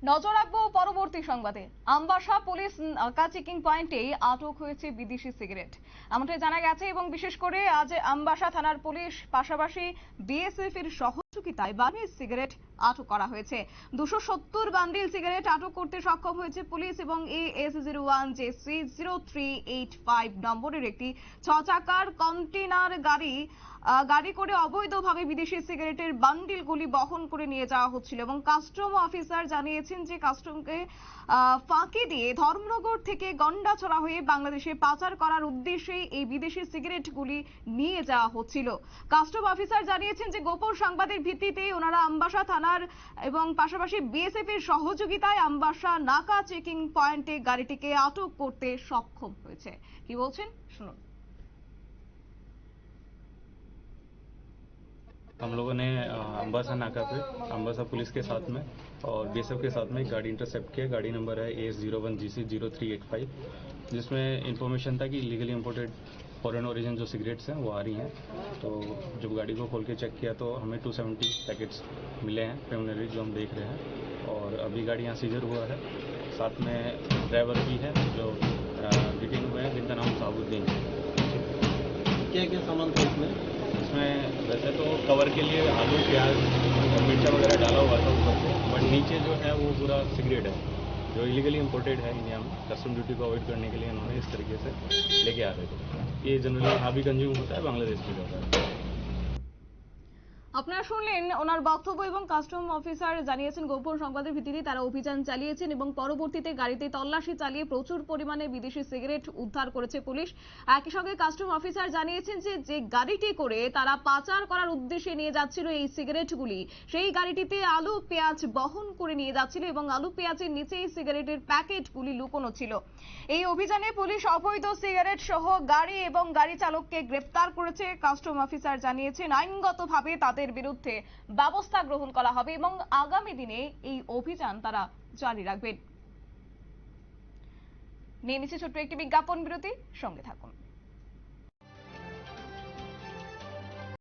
নজর রাখবো পরবর্তী সংবাদে। আমবাসা পুলিশ নাকা চেকিং পয়েন্টে আটক হয়েছে বিদেশি সিগারেট, এমনটাই জানা গেছে। এবং বিশেষ করে আজ আমবাসা থানার পুলিশ পাশাপাশি বিএসএফ এর সহযোগিতায় বার্মিজ সিগারেট আটক করা হয়েছে। 270 বান্ডিল সিগারেট আটক করতে সক্ষম হয়েছে পুলিশ এবং AS01JC0385 নম্বরের একটি 6 চাকার কন্টেনার গাড়ি করে অবৈধভাবে বিদেশি সিগারেটের বান্ডিলগুলি বহন করে নিয়ে যাওয়া হচ্ছিল। এবং কাস্টম অফিসার জানিয়েছেন যে কাস্টমকে ফাঁকি দিয়ে ধর্মনগর থেকে গন্ডাছড়া হয়ে বাংলাদেশে পাচার করার উদ্দেশ্যে এই বিদেশি সিগারেটগুলি নিয়ে যাওয়া হচ্ছিল। কাস্টম অফিসার জানিয়েছেন যে গোপন সংবাদের ভিত্তিতে ওনারা আমবাসা থানার এবং পাশাপাশি বিএসএফ এর সহযোগিতায় আমবাসা নাকা চেকিং পয়েন্টে গাড়িটিকে আটক করতে সক্ষম হয়েছে। কি বলছেন শুনুন। हम लोगों ने अम्बासा नाका पे अम्बासा पुलिस के साथ में और बीएसएफ के साथ में एक गाड़ी इंटरसेप्ट किया। गाड़ी नंबर है AS01GC0385, जिसमें इंफॉर्मेशन था कि इलीगली इंपोर्टेड फॉरेन ओरिजिन जो सिगरेट्स हैं वो आ रही हैं। तो जब गाड़ी को खोल के चेक किया तो हमें 270 पैकेट्स मिले हैं प्रिलिमिनरी, जो हम देख रहे हैं। और अभी गाड़ी यहाँ सीजर हुआ है, साथ में ड्राइवर भी है जो डिटेन हुए हैं, जिनका नाम साबुद्दीन है। क्या क्या सामान था इसमें? इसमें वैसे तो कवर के लिए आलू प्याज और मिर्चा वगैरह डाला हुआ था ऊपर से, बट नीचे जो है वो पूरा सिगरेट है जो इलीगली इंपोर्टेड है इंडिया में। कस्टम ड्यूटी को अवॉइड करने के लिए इन्होंने इस तरीके से लेके आ रहे थे। ये जनरली यहाँ भी कंज्यूम होता है, बांग्लादेश में होता है। আপনারা শুনলেন ওনার বক্তব্য। এবং কাস্টম অফিসার জানিয়েছেন গোপন সংবাদের ভিত্তিতে তারা অভিযান চালিয়েছেন এবং পরবর্তীতে গাড়িতে তল্লাশি চালিয়ে প্রচুর পরিমাণে বিদেশি সিগারেট উদ্ধার করেছে পুলিশ। একই সঙ্গে কাস্টম অফিসার জানিয়েছেন যে গাড়িটি করে তারা পাচার করার উদ্দেশ্যে নিয়ে যাচ্ছিল এই সিগারেটগুলি, সেই গাড়িটিতে আলু পেঁয়াজ বহন করে নিয়ে যাচ্ছিল এবং আলু পেঁয়াজের নিচে এই সিগারেটের প্যাকেটগুলি লুকোনো ছিল। এই অভিযানে পুলিশ অবৈধ সিগারেট সহ গাড়ি এবং গাড়ি চালককে গ্রেফতার করেছে। কাস্টম অফিসার জানিয়েছেন আইনগতভাবে তাদের বিরুদ্ধে ব্যবস্থা গ্রহণ করা হবে এবং আগামী দিনে এই অভিযান তারা জারি রাখবেন। নিয়ে নিচ্ছে ছোট্ট একটি বিজ্ঞাপন বিরতি, সঙ্গে থাকুন।